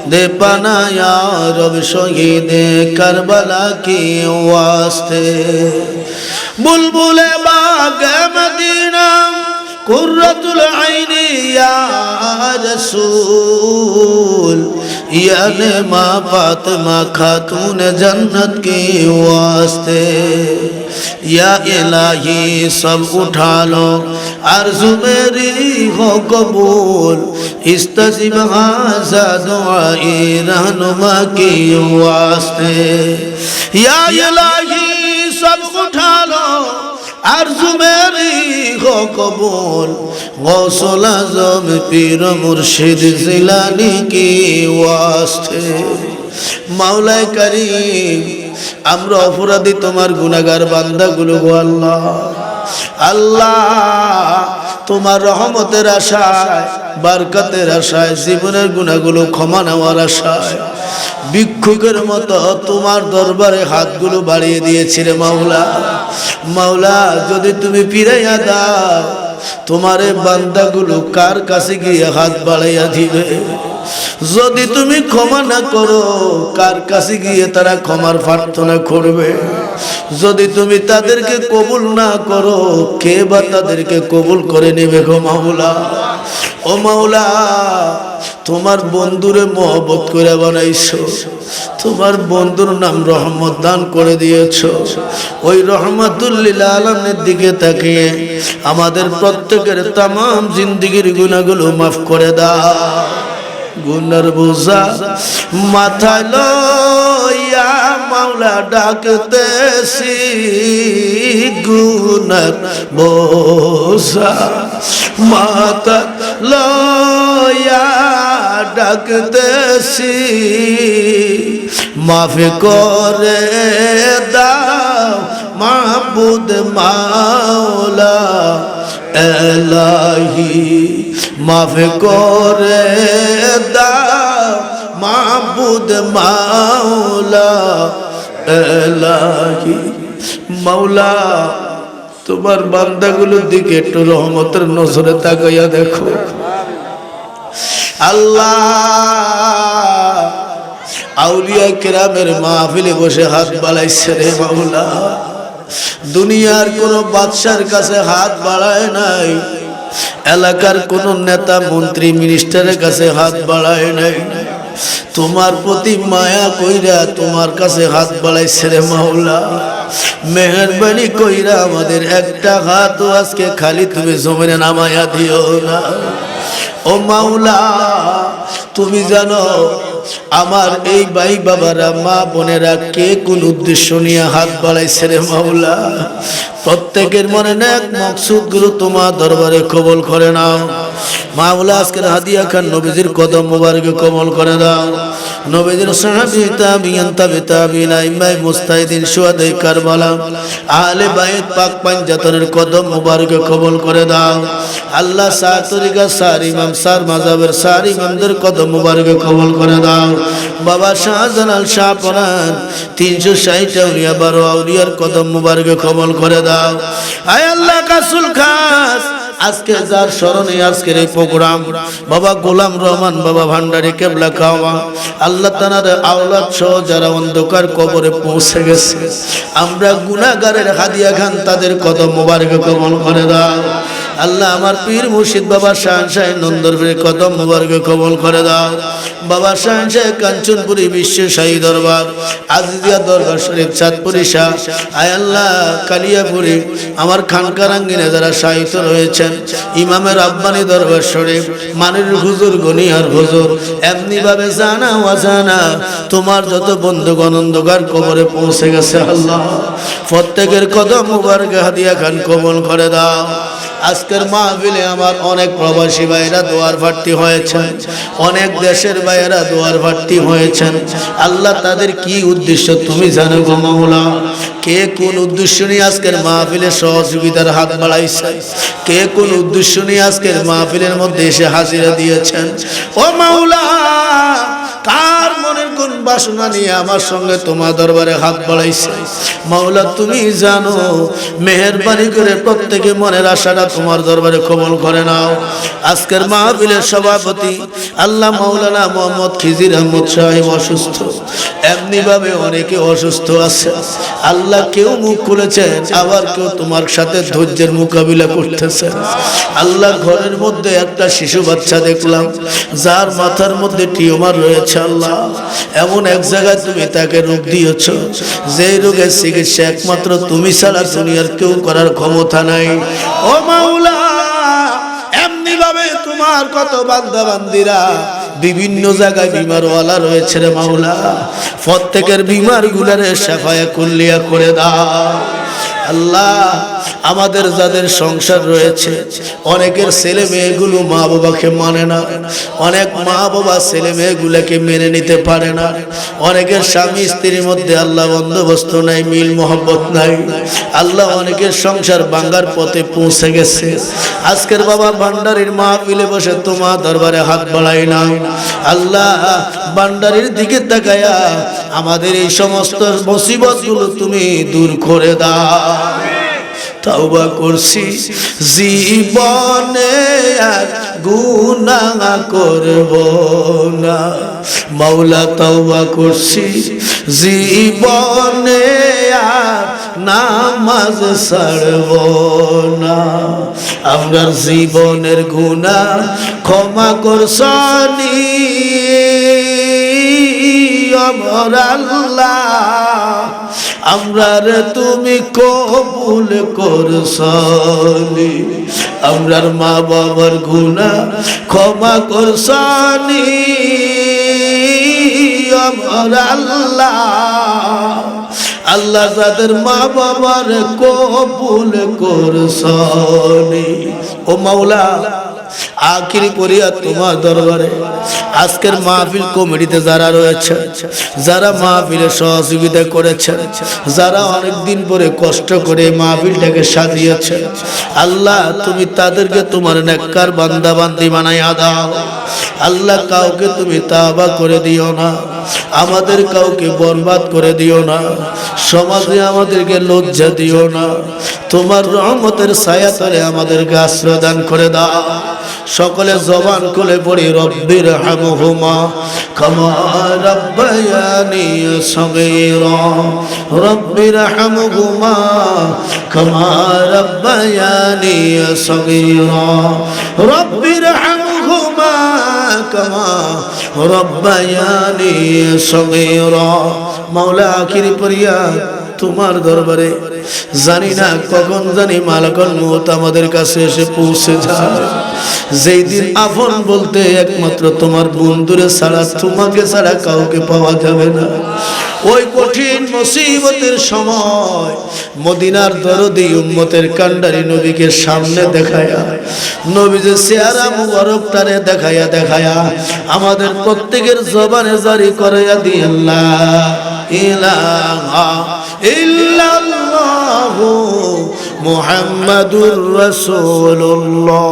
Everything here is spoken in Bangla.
दे पना या रब शहीद करबला के वास्ते बुलबुले बाग मदीना कुर्रतुल ऐनी या रसूल या ने माँ फातिमा खातून जन्नत के वास्ते या इलाही सब उठा लो अर्ज़ मेरी हो कबूल इस्तजिब हाज़ा दुआए रहनुमा के वास्ते या इलाही सब उठा लो अर्ज़ मेरी हो कबूल गौसुल आज़म पीर मुर्शिद जिलानी की वास्ते मौला करीम আমরা অপরাধী তোমার গুনাহগার বান্দাগুলো গো আল্লাহ আল্লাহ তোমার রহমতের আশায় বরকতের আশায় জীবনের গুনাহগুলো ক্ষমা নেওয়ার আশায় ভিক্ষুকের মতো তোমার দরবারে হাতগুলো বাড়িয়ে দিয়েছি রে মাওলা মাওলা যদি তুমি ফিরাইয়া দাও তোমার এই বান্দাগুলো কার কাছে গিয়ে হাত বাড়াইয়া দিবে যদি তুমি ক্ষমা না করো কার কাছে গিয়ে তারা ক্ষমার প্রার্থনা করবে যদি তুমি তাদেরকে কবুল না করো কে বা তাদেরকে কবুল করে নেবে গো মাওলা ও মাওলা তোমার বন্ধুরে মহব্বত করে বানাইছো তোমার বন্ধুর নাম রহমত দান করে দিয়েছো ওই রহমাতুল লিল আলামিনের দিকে তাকিয়ে আমাদের প্রত্যেকের तमाम জিন্দেগীর গুনাহগুলো maaf করে দাও গুনার বোঝা মাথায় লইয়া মাওলা ডাকতেছি গুনার বোঝা মাথা লইয়া ডাকতেছি মাফ করে দাও মাবুদ মাওলা এলাহি মাফ করে দাও মাবুদ মাওলা এলাহি মাওলা তোমার বান্দাগুলোর দিকে একটু রহমতের নজরে তাকাইয়া দেখো আল্লাহ আউলিয়া কেরামের মাহফিলে বসে হাত বাড়াইছে রে মাওলা দুনিয়ার কোন বাদশার কাছে হাত বাড়ায় নাই এলাকার কোন নেতা মন্ত্রী মিনিস্টারের কাছে হাত বাড়ায় নাই তোমার প্রতি মায়া কইরা তোমার কাছে হাত বাড়াইছে রে মাওলা মেহেরবানি কইরা আমাদের একটা হাত আজকে খালি তুমি জমিনে নামায়া দিও না ও মাওলা তুমি জানো আমার এই ভাই বাবারা মা বোনেরা কে কোন উদ্দেশ্য নিয়ে হাত বাড়াইছে রে মাওলা প্রত্যেকের মনে নেক মাকসুদগুলো তোমার দরবারে কবুল করে নাও মাওলা আজকের হাদিয়া খান নবীজির কদম মোবারকে কবুল করে দাও নবীজির সাহাবী তাবিঈন তাবিঈন আইম্মায়ে মুস্তাহিদিন শুহাদায়ে কারবালা আহলে বাইত পাক পাঞ্জাতনের কদম মোবারকে কবুল করে দাও আল্লাহ সার তরিকা সার ইমাম সার মাযহাবের সার ইমামদের কদম মোবারকে কবুল করে দাও বাবা শাহজালাল শাহ পরান 360 আউলিয়া 12 আউলিয়ার কদম মোবারকে কবুল করে দাও আয় আল্লাহ কাসুল খাস আজকে যার স্মরণে আজকের এই প্রোগ্রাম বাবা গোলাম রহমান বাবা ভান্ডারী কেবলা খাওয়া আল্লাহ তাআলার আওলাদ সহ যারা অন্ধকার কবরে পৌঁছে গেছে আমরা গুনাহগারের হাদিয়া খান তাদের কদম মোবারকে কবুল করে দাও আল্লাহ আমার পীর মুর্শিদ বাবা শাহজাহান নন্দরপুরের কদম মোবারকে কবুল করে দাও বাবা শাহজাহান কাঞ্চনপুরী বিশ্ব শাহী দরবার আজিজিয়া দরবার শরীফ চাঁদপুরি শাহ আয় আল্লাহ কালিয়াপুরি আমার খানকারাঙ্গিনে যারা শাহিত রয়েছেন ইমামের আব্বানি দরবার শরীফ মানির হুজুর গনিয়ার হুজুর এমনি ভাবে জানা ওয়াজানা তোমার যত বন্ধুগণ অন্ধকার কবরে পৌঁছে গেছে আল্লাহ প্রত্যেকের কদম মোবারকে হাদিয়া খান কবুল করে দাও আজকের মাহফিলে আমার অনেক প্রবাসী ভাইরা দোয়ার প্রার্থী হয়েছেন অনেক দেশের ভাইরা দোয়ার প্রার্থী হয়েছেন আল্লাহ তাদের কি উদ্দেশ্য তুমি জানো গো মাওলা কে কোন উদ্দেশ্য নিয়ে আজকের মাহফিলে সহযোগিতার হাত বাড়াইছে কে কোন উদ্দেশ্য নিয়ে আজকের মাহফিলের মধ্যে এসে হাজিরা দিয়েছেন ও মাওলা কার মনের কোন বাসনা নিয়ে আমার সঙ্গে তোমার দরবারে হাত বাড়াইছে। মাওলা তুমি জানো, মেহেরবানি করে প্রত্যেকে মনের আশাটা তোমার দরবারে কবুল করে নাও। আজকের মাহফিলের সভাপতি আল্লাহ মাওলানা মোহাম্মদ খিজির আহমদ সাহেব অসুস্থ, এমনি ভাবে অনেকে অসুস্থ আছে আল্লাহ। কেউ মুখ খুলেছেন, আবার কেউ তোমার সাথে ধৈর্যের মোকাবিলা করতেছে আল্লাহ। ঘরের মধ্যে একটা শিশু বাচ্চা দেখলাম যার মাথার মধ্যে টিউমার রয়েছে আল্লাহ। এমন এক জায়গায় তুমি তাকে রোগ দিয়েছ, যে রোগের চিকিৎসা একমাত্র তুমি ছাড়া দুনিয়ার কেউ করার ক্ষমতা নাই। ও মাওলা, এমনি ভাবে তোমার কত বান্দা বান্দিরা বিভিন্ন জায়গায় বিমারওয়ালা রয়েছে রে মাওলা, প্রত্যেকের বিমার গুলারে শাফায়ে কুল্লিয়া করে দাও আল্লাহ। আমাদের যাদের সংসার রয়েছে, অনেকের ছেলে মেয়েগুলো মা বাবাকে মানে না, অনেক মা বাবা ছেলে মেয়েগুলোকে মেনে নিতে পারে না, অনেকের স্বামী স্ত্রীর মধ্যে আল্লাহ বন্দোবস্ত নাই, মিল মোহব্বত নাই আল্লাহ। অনেকের সংসার ভাঙার পথে পৌঁছে গেছে। আজকের বাবা ভান্ডারির মাহফিলে বসে তোমার দরবারে হাত বাড়াই না আল্লাহ। ভান্ডারির দিকে তাকায়া আমাদের এই সমস্ত মুসিবতগুলো তুমি দূর করে দাও। তওবা করছি জীবনে আর গুনাহ করব না মাওলা, তওবা করছি জীবনে আর নামাজ ছাড়ব না। আমার জীবনের গুনাহ ক্ষমা করছনি আমার আল্লাহ, আমরা রে তুমি কবুল করছনি। আমরার মা বাবার গুনাহ ক্ষমা করছনি আমার আল্লাহ। আল্লাহ যাদের মা বাবার কবুল করছনি, ও মাওলা আখিরি পরিয়া তোমার দরবারে আজকের মাহফিল কমিটিতে যারা রয়েছে, যারা মাহফিলে সহযোগিতা করেছে, যারা অনেক দিন পরে কষ্ট করে মাহফিলটাকে সাজিয়েছে আল্লাহ, তুমি তাদেরকে তোমার নেককার বান্দা বান্দি বানাইয়া দাও আল্লাহ। কাউকে তুমি তাওবা করে দিও না, আমাদের কাউকে বরবাদ করে দিও না, সমাজে আমাদেরকে লজ্জা দিও না। তোমার রহমতের ছায়া তলে আমাদেরকে আশ্রয় দান করে দাও। সকলে জবান খুলে পড়ি রব্বির হামহুমা কামা রাব্বায়ানি সগীরা, রব্বির হামহুমা কামা রাব্বায়ানি সগীরা, রব্বির হামহুমা কামা রাব্বায়ানি সগীরা। মাওলা আখিরি ফরিয়াদ তোমার দরবারে, জানি না কখন জানি মালাকুল মউত আমাদের কাছে এসে পৌঁছে যায়। যেই দিন আপন বলতে একমাত্র তোমার বন্ধুরে ছাড়া, তোমাকে ছাড়া কাউকে পাওয়া যাবে না, ওই কঠিন মুসিবতের সময় মদিনার দরদি উম্মতের কান্ডারি নবীকে সামনে দেখায়া, নবীর চেহারা মুবারকটারে দেখায়া দেখায়া আমাদের প্রত্যেকের জবানে জারি করাইয়া দিয়ে আল্লাহ ইলাহা ইল্লাল্লাহু মুহাম্মাদুর রাসূলুল্লাহ।